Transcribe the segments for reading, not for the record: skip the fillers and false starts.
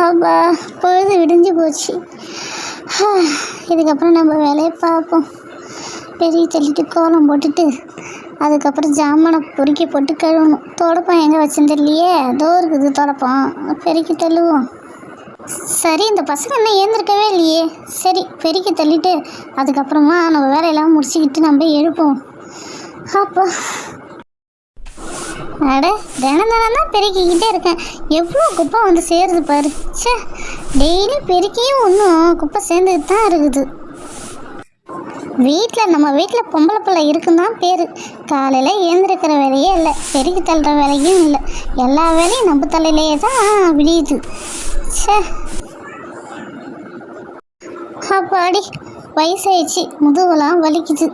ஆபா, பொழுது விடிஞ்சு போச்சு. இதுக்கப்புறம் நம்ம வேலையை பார்ப்போம். பெரிய தள்ளிட்டு கோலம் போட்டுட்டு அதுக்கப்புறம் ஜாமானை பொறுக்கி போட்டு கழுவணும். தொடப்பம் எங்கே வச்சுன்னு தெரியலையே, அதோ இருக்குது தொடப்பம், பெருக்கி தள்ளுவோம். சரி, இந்த பசங்க இன்னும் ஏந்திருக்கவே இல்லையே. சரி, பெருக்கி தள்ளிட்டு அதுக்கப்புறமா நம்ம வேலையெல்லாம் முடிச்சுக்கிட்டு நம்ம எழுப்போம். அப்போ அட, தினம் தான் பெருக்கிக்கிட்டே இருக்கேன். எவ்வளோ குப்பை வந்து சேருது பாரு. சே, டெய்லி பெருக்கியும் ஒன்றும் குப்பை சேர்ந்துக்கிட்டு தான் இருக்குது. நம்ம வீட்டில் பொம்பளை பிள்ளை இருக்குன்னு தான் பேர். காலையில் எழுந்திருக்கிற வேலையே இல்லை, பெருக்கி தள்ளுற வேலையும் இல்லை. எல்லா வேலையும் நம்ம தலையிலேயே தான் விடியுது. சே, அப்பாடி வயசாயிடுச்சு, முதுகுலாம் வலிக்குது.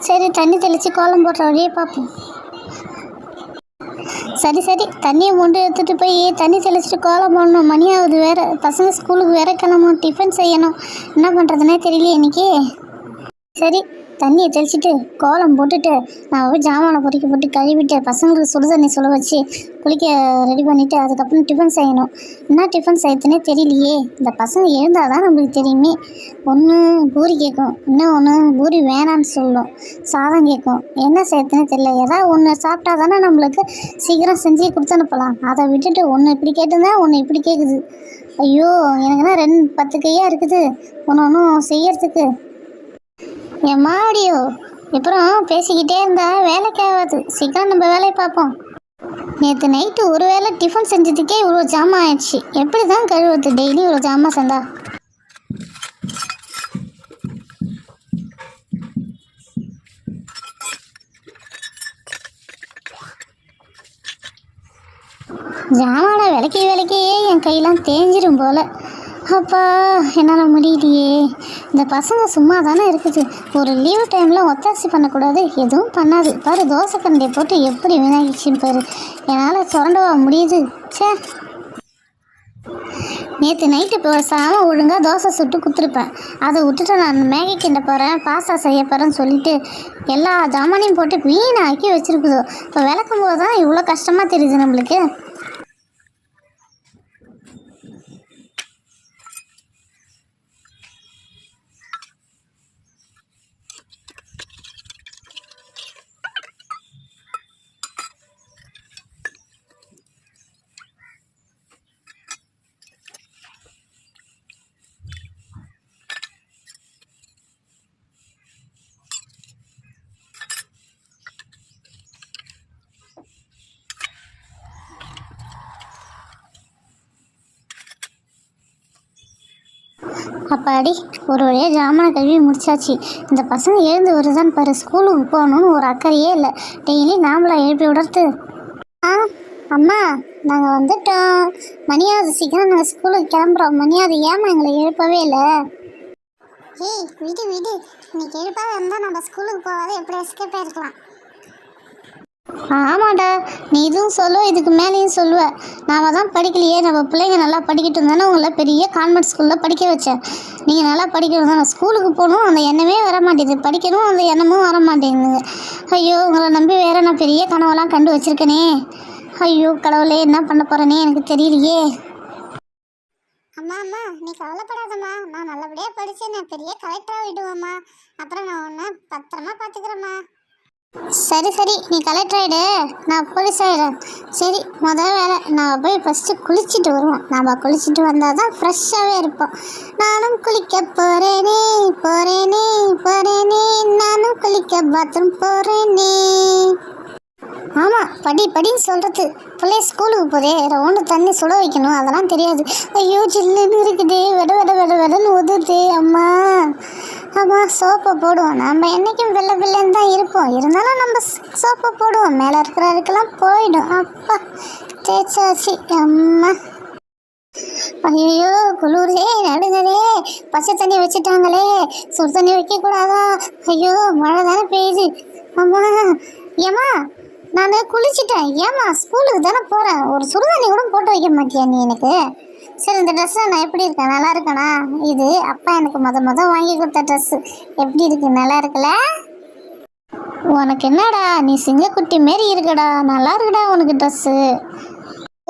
சரி, தண்ணி தெளித்து கோலம் போடுற வழியே பார்ப்போம். சரி, தண்ணியை மூண்டு எடுத்துகிட்டு போய் தண்ணி தெளிச்சிட்டு கோலம் போடணும். மணி ஆகுது வேறு, பசங்க ஸ்கூலுக்கு வேற கிளம்பணும், டிஃபன் செய்யணும். என்ன பண்ணுறதுனே தெரியலையே இன்றைக்கி. சரி, தண்ணியை தெளிச்சிட்டு கோலம் போட்டுட்டு நான் போய் ஜாமானை பொறுக்கி போட்டு கழுவிட்டு பசங்களுக்கு சுடு தண்ணி சுட வச்சு குளிக்க ரெடி பண்ணிவிட்டு அதுக்கப்புறம் டிஃபன் செய்யணும். என்ன டிஃபன் செய்யறதுனே தெரியலையே. இந்த பசங்க எழுந்தால் தான் நம்மளுக்கு தெரியுமே. ஒன்று பூரி கேட்கும், இன்னும் ஒன்று பூரி வேணான்னு சொல்லும், சாதம் கேட்கும். என்ன செய்யறதுனே தெரியல. ஏதாவது ஒன்று சாப்பிட்டா தானே நம்மளுக்கு சீக்கிரம் செஞ்சு கொடுத்து அனுப்பலாம். அதை விட்டுட்டு ஒன்று இப்படி கேட்டுருந்தேன், ஒன்று இப்படி கேட்குது. ஐயோ, எனக்குன்னா 10 கையாக இருக்குது ஒன்றும் செய்யறதுக்கு. என் மாடியோ, அப்புறம் பேசிக்கிட்டே இருந்தால் வேலைக்கு ஆகாது. சீக்கிரம் நம்ம வேலையை பார்ப்போம். நேற்று நைட்டு ஒரு வேளை டிஃபன் செஞ்சதுக்கே இவ்வளோ ஜாமான் ஆயிடுச்சு. எப்படி தான் கழுவுறது டெய்லி இவ்வளோ ஜாமான் செஞ்சா? ஜாமான விலைக்கே என் கையெல்லாம் தேஞ்சிரும் போல். அப்பா, என்னால் முடியலையே. இந்த பசங்க சும்மா தானே இருக்குது. ஒரு லீவு டைமில் ஒத்தாசி பண்ணக்கூடாது, எதுவும் பண்ணாது பாரு. தோசை கரண்டியை போட்டு எப்படி வினாகிடுச்சின்னு பாரு. என்னால் சுரண்டவா முடியுது. சே, நேற்று நைட்டு இப்போ சாம ஒழுங்காக தோசை சுட்டு கொடுத்துருப்பேன். அதை விட்டுட்டு நான் மேகி கிண்ட போகிறேன், பாஸ்தா செய்ய போகிறேன்னு சொல்லிட்டு எல்லா ஜாமானையும் போட்டு வீணாக்கி வச்சுருக்குதோ. இப்போ விளக்கும் போது தான் இவ்வளோ கஷ்டமாக தெரியுது நம்மளுக்கு. அப்பாடி, ஒரு வழியாக ஜாமானை கழுவி முடிச்சாச்சு. இந்த பசங்க எழுந்து வருதான்னு பாரு. ஸ்கூலுக்கு போகணுன்னு ஒரு அக்கறையே இல்லை. டெய்லி நாமளாக எழுப்பி விடுறது. அம்மா, நாங்கள் வந்துட்டோம். மணியாவது, சீக்கிரம் நாங்கள் ஸ்கூலுக்கு கிளம்புறோம். மணியாவது, ஏமா எங்களை எழுப்பவே இல்லை? ஏய், விடு இன்னைக்கு எழுப்பாத இருந்தால் நம்ம ஸ்கூலுக்கு போகாத எப்படி எஸ்கேப் ஆகிருக்கலாம். ஆமாண்டா, நீ இதுவும் சொல்லுவ, இதுக்கு மேலேயும் சொல்லுவ. நாம தான் படிக்கலையே. நம்ம பிள்ளைங்க நல்லா படிக்கட்டும் தானே உங்களை பெரிய கான்வென்ட் ஸ்கூலில் படிக்க வச்சேன். நீங்கள் நல்லா படிக்கணும் தானே. ஸ்கூலுக்கு போகணும் அந்த எண்ணமே வர மாட்டேங்குது, படிக்கணும் அந்த எண்ணமும் வர மாட்டேங்குதுங்க. ஐயோ, உங்களை நம்பி வேற நான் பெரிய கனவெல்லாம் கண்டு வச்சுருக்கேனே. ஐயோ கடவுளே, என்ன பண்ண போகிறேனே எனக்கு தெரியலையே. அம்மா, நீ கவலைப்படாதம்மா. நான் நல்லபடியாக படித்து நான் பெரிய கலெக்டராக விடுவேம்மா. அப்புறம் நான் ஒன்று பத்திரமா பார்த்துக்கிறேம்மா. சரி, நீ கலெக்டர் ஆகிடு, நான் போலீஸ் ஆகிடுறேன். சரி, முதல் வேலை நான் போய் ஃபஸ்ட்டு குளிச்சுட்டு வருவோம். நம்ம குளிச்சுட்டு வந்தால் தான் ஃப்ரெஷ்ஷாகவே இருப்போம். நானும் குளிக்க போகிறேனே, நானும் குளிக்க பாத்ரூம் போகிறேனே. ஆமாம், படின்னு சொல்கிறது. பிள்ளைய ஸ்கூலுக்கு போதே ரவுண்டு தண்ணி சுட வைக்கணும், அதெல்லாம் தெரியாது. ஐயோ, ஜில்லுன்னு இருக்குதே, வெடன்னு உதுதே. அம்மா, சோப்பை போடுவோம். நம்ம என்றைக்கும் வெள்ளைன்னு தான் இருப்போம். இருந்தாலும் நம்ம சோப்பை போடுவோம், மேலே இருக்கிறதுக்கெல்லாம் போயிடும். அப்பா, தேய்ச்சாச்சு. அம்மா, ஐயோ குளிரே, நடுங்கதே. பச்சை தண்ணி வச்சுட்டாங்களே, சுடு தண்ணி வைக்கக்கூடாதா? ஐயோ, மழை தானே பெய்யுது. அம்மா, ஏம்மா நான் குளிச்சுட்டேன். ஏம்மா, ஸ்கூலுக்கு தானே போகிறேன், ஒரு சுடுதண்ணி கூட போட்டு வைக்க மாட்டியா நீ எனக்கு? சரி, இந்த ட்ரெஸ்ஸில் நான் எப்படி இருக்கேன், நல்லா இருக்கேனா? இது அப்பா எனக்கு மொதல் வாங்கி கொடுத்த ட்ரெஸ்ஸு. எப்படி இருக்கு, நல்லா இருக்குல்ல? உனக்கு என்னடா, நீ சிங்கக்குட்டி மாரி இருக்கடா, நல்லா இருக்குடா உனக்கு ட்ரெஸ்ஸு.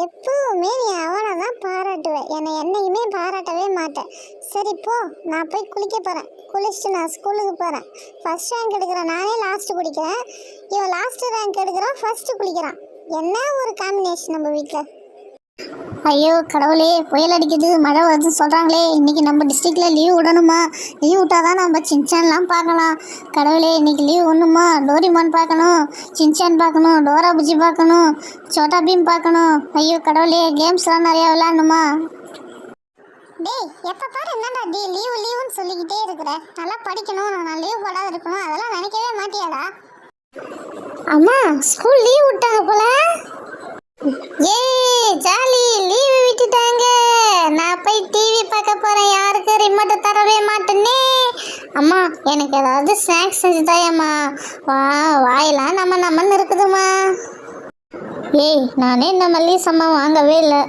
எப்பவுமே நீ அவனை தான் பாராட்டுவேன், என்னை என்னைக்குமே பாராட்டவே மாட்டேன். சரி போ, நான் போய் குளிக்க போகிறேன். குளிச்சுட்டு நான் ஸ்கூலுக்கு போகிறேன். ஃபர்ஸ்ட் ரேங்க் எடுக்கிறேன் நானே, லாஸ்ட்டு குடிக்கிறேன். இவன் லாஸ்ட் ரேங்க் எடுக்கிறான், ஃபர்ஸ்ட்டு குளிக்கிறான். என்ன ஒரு காம்பினேஷன் நம்ம வீட்டில். ஐயோ கடவுளே, புயல் அடிக்குது, மழை வருதுன்னு சொல்கிறாங்களே. இன்றைக்கி நம்ம டிஸ்ட்ரிக்டில் லீவ் விடணுமா? லீவ் விட்டால் தான் நம்ம சின்சான்லாம் பார்க்கலாம். கடவுளே, இன்றைக்கி லீவ் ஒன்றுமா? டோரிமான் பார்க்கணும், சின்சான் பார்க்கணும், டோரா புஜி பார்க்கணும், சோட்டா பீம் பார்க்கணும். ஐயோ கடவுளே, கேம்ஸ்லாம் நிறையா விளாடணுமா? டேய், எப்போ பாரு என்னடா லீவுன்னு சொல்லிக்கிட்டே இருக்கிற. நல்லா படிக்கணும், நான் லீவ் போடாத இருக்கணும், அதெல்லாம் நினைக்கவே மாட்டியாடா? அம்மா, ஸ்கூல் லீவ் விட்டாங்க போல. ஏ ஜாலி, லீவு விட்டுட்டாங்க. நான் போய் டிவி பார்க்க போகிறேன். யாருக்கு ரிமோட்டை தரவே மாட்டேனே. அம்மா, எனக்கு ஏதாவது ஸ்நாக்ஸ் செஞ்சு தாயம்மா. வாயெல்லாம் நம்மன்னு இருக்குதுமா. ஏய், நானே இந்த மல்லிகை சாமான் வாங்கவே இல்லை.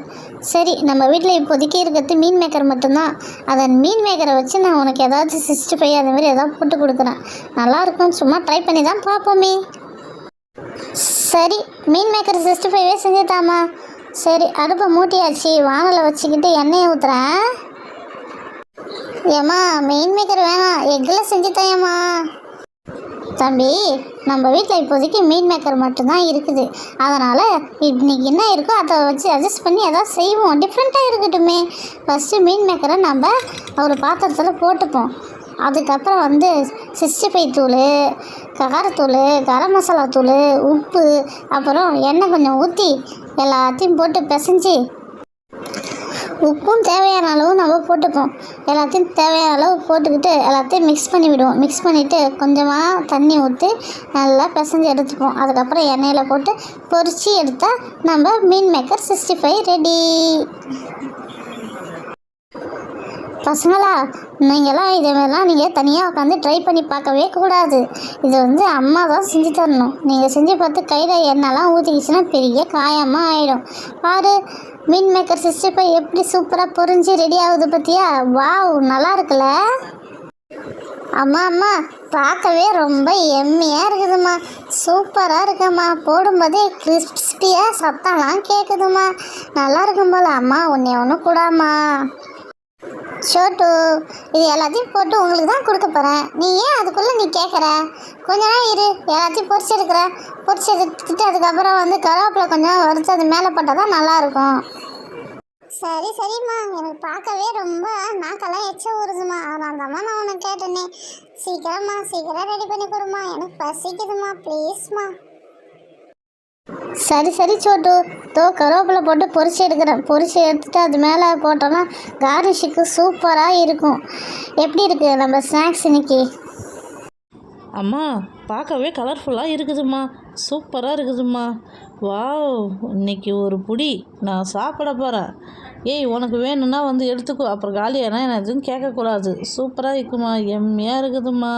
சரி, நம்ம வீட்டில் இப்போதைக்கு இருக்கிறது மீன் மேக்கர் மட்டும்தான். அதை மீன் மேக்கரை வச்சு நான் உனக்கு ஏதாவது 65 அது மாதிரி ஏதாவது போட்டு கொடுக்குறேன். நல்லாயிருக்கும், சும்மா ட்ரை பண்ணி தான் பார்ப்போமே. சரி, மீன் மேக்கர் 65 செஞ்சுட்டாமா. சரி, அடுப்பை மூட்டியாச்சு, வானலை வச்சுக்கிட்டு எண்ணெயை ஊற்றுறேன். ஏம்மா, மீன் மேக்கர் வேணாம், எக்கில் செஞ்சுத்தாயம்மா. தம்பி, நம்ம வீட்டில் இப்போதைக்கு மீன் மேக்கர் மட்டும்தான் இருக்குது. அதனால் இன்றைக்கி என்ன இருக்கோ அதை வச்சு அட்ஜஸ்ட் பண்ணி எதாவது செய்வோம், டிஃப்ரெண்ட்டாக இருக்கட்டுமே. ஃபஸ்ட்டு மீன் மேக்கரை நம்ம ஒரு பாத்திரத்தில் போட்டுப்போம். அதுக்கப்புறம் 65 தூள், காரத்தூள், கரம் மசாலா தூள், உப்பு, அப்புறம் எண்ணெய் கொஞ்சம் ஊற்றி எல்லாத்தையும் போட்டு பிசைஞ்சி, உப்பும் தேவையான அளவு நம்ம போட்டுப்போம். எல்லாத்தையும் தேவையான அளவு போட்டுக்கிட்டு எல்லாத்தையும் மிக்ஸ் பண்ணி விடுவோம். மிக்ஸ் பண்ணிவிட்டு கொஞ்சமாக தண்ணி ஊற்றி நல்லா பிசைஞ்சு எடுத்துப்போம். அதுக்கப்புறம் எண்ணெயில் போட்டு பொரித்து எடுத்தால் நம்ம மீன் மேக்கர் 65 ரெடி. பசங்களா, நீங்களாம் இதெல்லாம் நீங்கள் தனியாக உட்காந்து ட்ரை பண்ணி பார்க்கவே கூடாது. இது அம்மா தான் செஞ்சு தரணும். நீங்கள் செஞ்சு பார்த்து கையில் எண்ணெய்லாம் ஊற்றிக்கிச்சுன்னா பெரிய காயமாக ஆகிடும். பாரு, மீன் மேக்கர் 65 எப்படி சூப்பராக பொரிஞ்சு ரெடி ஆகுது பார்த்தியா? வாவ், நல்லா இருக்குல்ல? அம்மா, பார்க்கவே ரொம்ப எம்மையாக இருக்குதும்மா. சூப்பராக இருக்கும்மா. போடும்போதே கிறிஸ்பியாக சத்தம்லாம் கேட்குதும்மா. நல்லா இருக்கும் போல். அம்மா, ஒன்று கூடாம்மா. ஷோட்டு, இது எல்லாத்தையும் போட்டு உங்களுக்கு தான் கொடுக்க போகிறேன். நீ ஏன் அதுக்குள்ளே நீ கேட்குற? கொஞ்ச நாள் இரு, எல்லாத்தையும் பொரிச்சு எடுத்துட்டு அதுக்கப்புறம் கருவேப்பிலை கொஞ்சம் வறுத்து அது மேலே போட்டால் தான் நல்லாயிருக்கும். சரிம்மா, எனக்கு பார்க்கவே ரொம்ப நாக்கெல்லாம் எச்ச ஊறுதுமா. அதனால தான்மா நான் உனக்கு கேட்டேனே. சீக்கிரம் ரெடி பண்ணி கொடுமா, எனக்கு பசிக்குதுமா, ப்ளீஸ்மா. சரி சோட்டு, கருவேப்பிலை போட்டு பொரிச்சு எடுத்துட்டு அது மேலே போட்டோன்னா கார்னிஷுக்கு சூப்பராக இருக்கும். எப்படி இருக்குது நம்ம ஸ்நாக்ஸ் இன்னைக்கு? அம்மா, பார்க்கவே கலர்ஃபுல்லாக இருக்குதும்மா, சூப்பராக இருக்குதும்மா. வாவ், இன்னைக்கு ஒரு புடி நான் சாப்பிட போகிறேன். ஏய், உனக்கு வேணும்னா எடுத்துக்கோ, அப்புறம் காலியானா என்ன எதுவும் கேட்கக்கூடாது. சூப்பராக இருக்குமா, எம்மையாக இருக்குதும்மா.